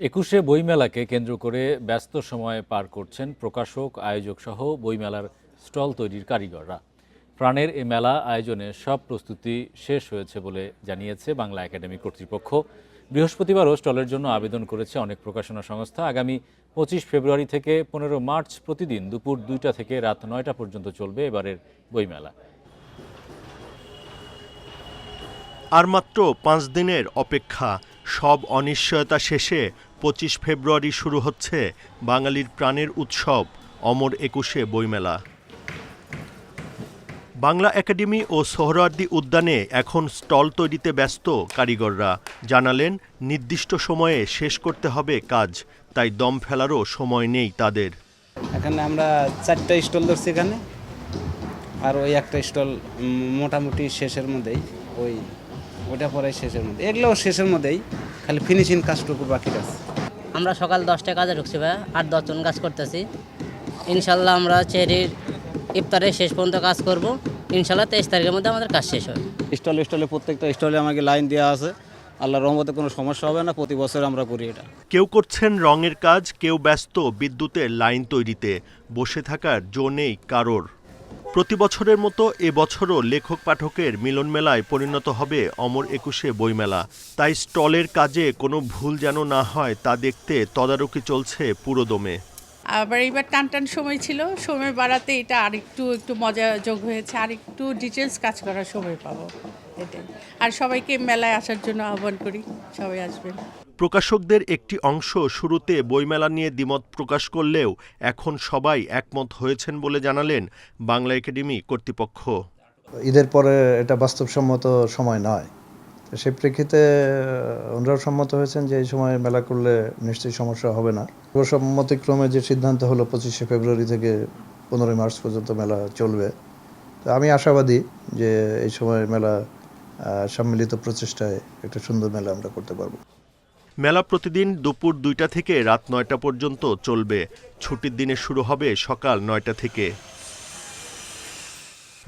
একুশে বইমেলাকে কেন্দ্র করে ব্যস্ত সময় পার করছেন প্রকাশক, আয়োজক সহ বইমেলার স্টল তৈরির কারিগররা। প্রাণের এ মেলা আয়োজনে সব প্রস্তুতি শেষ হয়েছে বলে জানিয়েছে বাংলা একাডেমি কর্তৃপক্ষ। বৃহস্পতিবারও স্টলের জন্য আবেদন করেছে অনেক প্রকাশনা সংস্থা। আগামী 25 ফেব্রুয়ারি থেকে 15 মার্চ প্রতিদিন দুপুর 2টা থেকে রাত 9টা পর্যন্ত চলবে এবারের বইমেলা। আর মাত্র 5 দিনের অপেক্ষা। সব অনিশ্চয়তা শেষে 25 ফেব্রুয়ারি শুরু হচ্ছে বাঙালির প্রাণের উৎসব অমর একুশে বইমেলা। বাংলা একাডেমি ও সোহরাওয়ার্দী উদ্যানে এখন স্টল তৈরিতে ব্যস্ত কারিগররা। জানালেন, নির্দিষ্ট সময়ে শেষ করতে হবে কাজ, তাই দম ফেলারও সময় নেই তাদের। এখানে আমরা 4টা স্টল ধরছি এখানে, আর ওই একটা স্টল মোটামুটি শেষের মধ্যেই, ওইটা পরে শেষের মধ্যে, এগুলোও শেষের মধ্যেই, খালি ফিনিশিং কাজটুকু বাকি আছে। আমরা সকাল 10টায় কাজে ঢুকছি ভাই, 8-10 জন কাজ করতেছি। ইনশাল্লাহ আমরা চেরির ইফতারের শেষ পর্যন্ত কাজ করব। ইনশাল্লাহ 23 তারিখের মধ্যে আমাদের কাজ শেষ হবে। স্টলে প্রত্যেকটা স্টলে আমাকে লাইন দেওয়া আছে। আল্লাহর রহমতে কোনো সমস্যা হবে না, প্রতি বছর আমরা করি এটা। কেউ করছেন রঙের কাজ, কেউ ব্যস্ত বিদ্যুতের লাইন তৈরিতে। বসে থাকার জো নেই কারোর। প্রতি বছরের মতো এবছরও লেখক পাঠকের মিলন মেলায় পরিণত হবে অমর একুশে বইমেলা। তাই স্টলের কাজে কোনো ভুল যেন না হয় তা দেখতে তদারকি চলছে পুরোদমে। আবার এবার টান সময় ছিল, সময় বাড়াতে এটা আরেকটু মজা যোগ হয়েছে, আরেকটু ডিটেলস কাজ করার সময় পাবো এটাই। আর সবাইকে মেলায় আসার জন্য আহ্বান করি, সবাই আসবেন। প্রকাশকদের একটি অংশ শুরুতে বইমেলা নিয়ে দ্বিমত প্রকাশ করলেও এখন সবাই একমত হয়েছেন বলে জানালেন বাংলা একাডেমি কর্তৃপক্ষ। ঈদের পরে এটা বাস্তবসম্মত সময় নয়, তো সেই প্রেক্ষিতে ওনারাও সম্মত হয়েছেন যে এই সময় মেলা করলে নিশ্চয়ই সমস্যা হবে না। সর্বসম্মতিক্রমে যে সিদ্ধান্ত হলো 25শে ফেব্রুয়ারি থেকে 15 মার্চ পর্যন্ত মেলা চলবে। তো আমি আশাবাদী যে এই সময় মেলা সম্মিলিত প্রচেষ্টায় একটা সুন্দর মেলা আমরা করতে পারবো। মেলা প্রতিদিন দুপুর 2টা থেকে রাত 9টা পর্যন্ত চলবে। ছুটির দিনে শুরু হবে সকাল 9টা থেকে।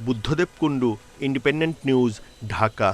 Buddhadeb Kundu, independent news, Dhaka.